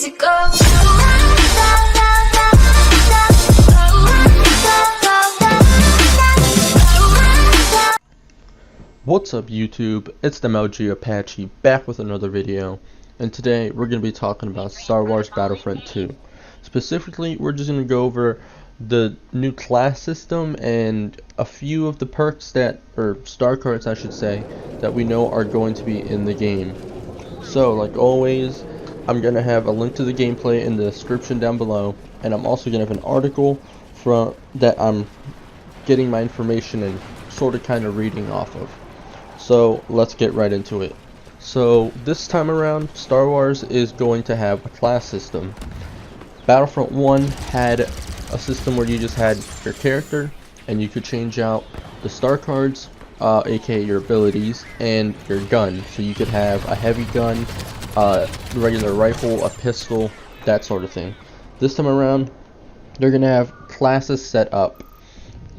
easy go. What's up YouTube, it's the MLG Apache back with another video, and today we're going to be talking about Star Wars Battlefront 2. Specifically, we're just going to go over the new class system and a few of the perks or star cards I should say, that we know are going to be in the game. So like always, I'm going to have a link to the gameplay in the description down below, and I'm also going to have an article from that I'm getting my information and sort of kind of reading off of. So let's get right into it. So this time around, Star Wars is going to have a class system. Battlefront 1 had a system where you just had your character and you could change out the star cards, aka your abilities, and your gun. So you could have a heavy gun, regular rifle, a pistol, that sort of thing. This time around, they're going to have classes set up.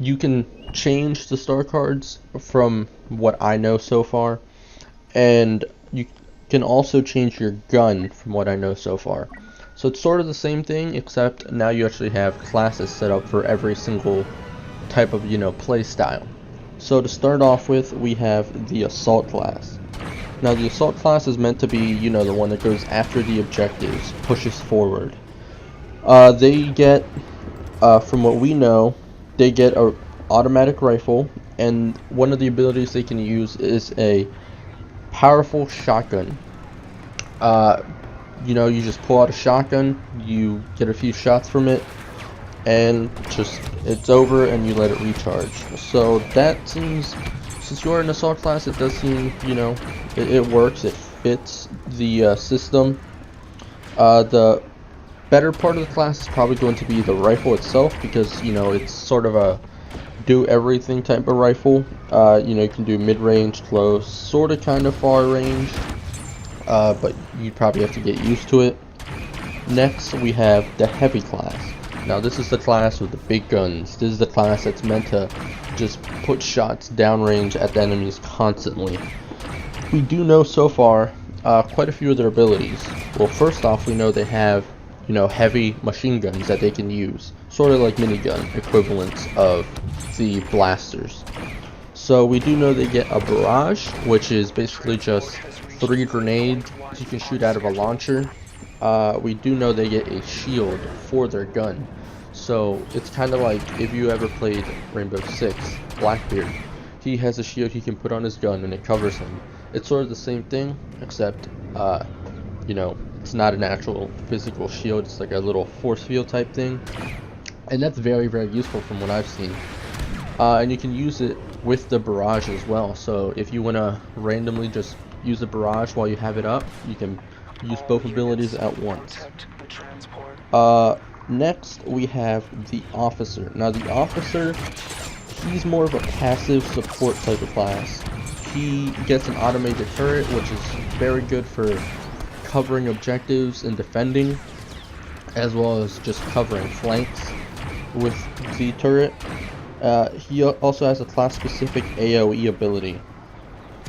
You can change the star cards from what I know so far, and you can also change your gun from what I know so far. So it's sort of the same thing, except now you actually have classes set up for every single type of play style. So to start off with, we have the assault class. Now the assault class is meant to be the one that goes after the objectives, pushes forward. They get from what we know, they get a automatic rifle, and one of the abilities they can use is a powerful shotgun. You just pull out a shotgun, you get a few shots from it, and it's over, and you let it recharge. So that seems, since you're in assault class, it does seem it works, it fits the system. The better part of the class is probably going to be the rifle itself, because it's sort of a do everything type of rifle. You can do mid-range, close, sort of kind of far range, but you probably have to get used to it. Next we have the heavy class. Now this is the class with the big guns. This is the class that's meant to just put shots downrange at the enemies constantly. We do know so far quite a few of their abilities. Well, first off, we know they have heavy machine guns that they can use, sort of like minigun equivalents of the blasters. So we do know they get a barrage, which is basically just 3 grenades you can shoot out of a launcher. We do know they get a shield for their gun. So it's kind of like if you ever played Rainbow Six, Blackbeard. He has a shield he can put on his gun and it covers him. It's sort of the same thing, except it's not an actual physical shield, it's like a little force field type thing. And that's very, very useful from what I've seen. And you can use it with the barrage as well. So if you want to randomly just use the barrage while you have it up, you can use both abilities at once. Next we have the officer. Now the officer, he's more of a passive support type of class. He gets an automated turret, which is very good for covering objectives and defending, as well as just covering flanks with the turret. He also has a class specific AoE ability.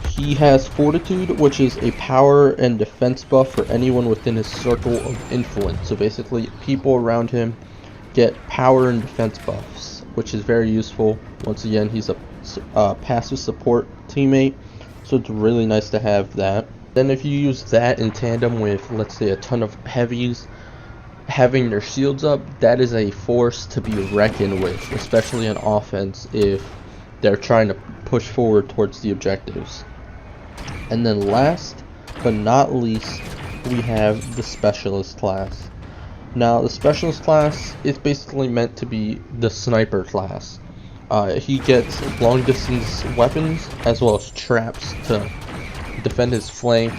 He has Fortitude, which is a power and defense buff for anyone within his circle of influence. So basically people around him get power and defense buffs, which is very useful. Once again, he's a passive support teammate, so it's really nice to have that. Then if you use that in tandem with, let's say, a ton of heavies having their shields up, that is a force to be reckoned with, especially on offense if they're trying to push forward towards the objectives. And then last but not least, we have the specialist class. Now the specialist class is basically meant to be the sniper class. He gets long distance weapons as well as traps to defend his flank,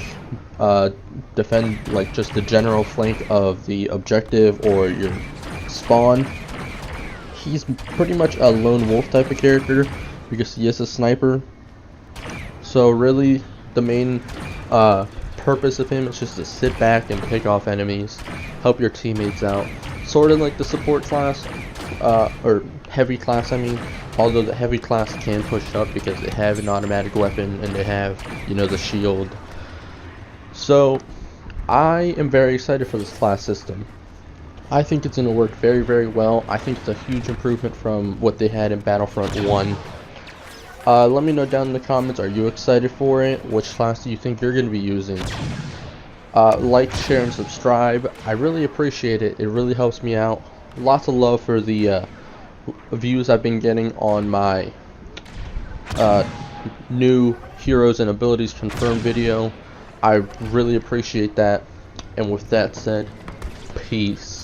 defend like just the general flank of the objective or your spawn. He's pretty much a lone wolf type of character because he is a sniper. So really the main purpose of him is just to sit back and pick off enemies, help your teammates out, sort of like the support class, or heavy class I mean, although the heavy class can push up because they have an automatic weapon and they have the shield. So I am very excited for this class system. I think it's going to work very, very well. I think it's a huge improvement from what they had in Battlefront 1. Let me know down in the comments, are you excited for it? Which class do you think you're going to be using? Like, share, and subscribe. I really appreciate it. It really helps me out. Lots of love for the views I've been getting on my new Heroes and Abilities Confirmed video. I really appreciate that. And with that said, peace.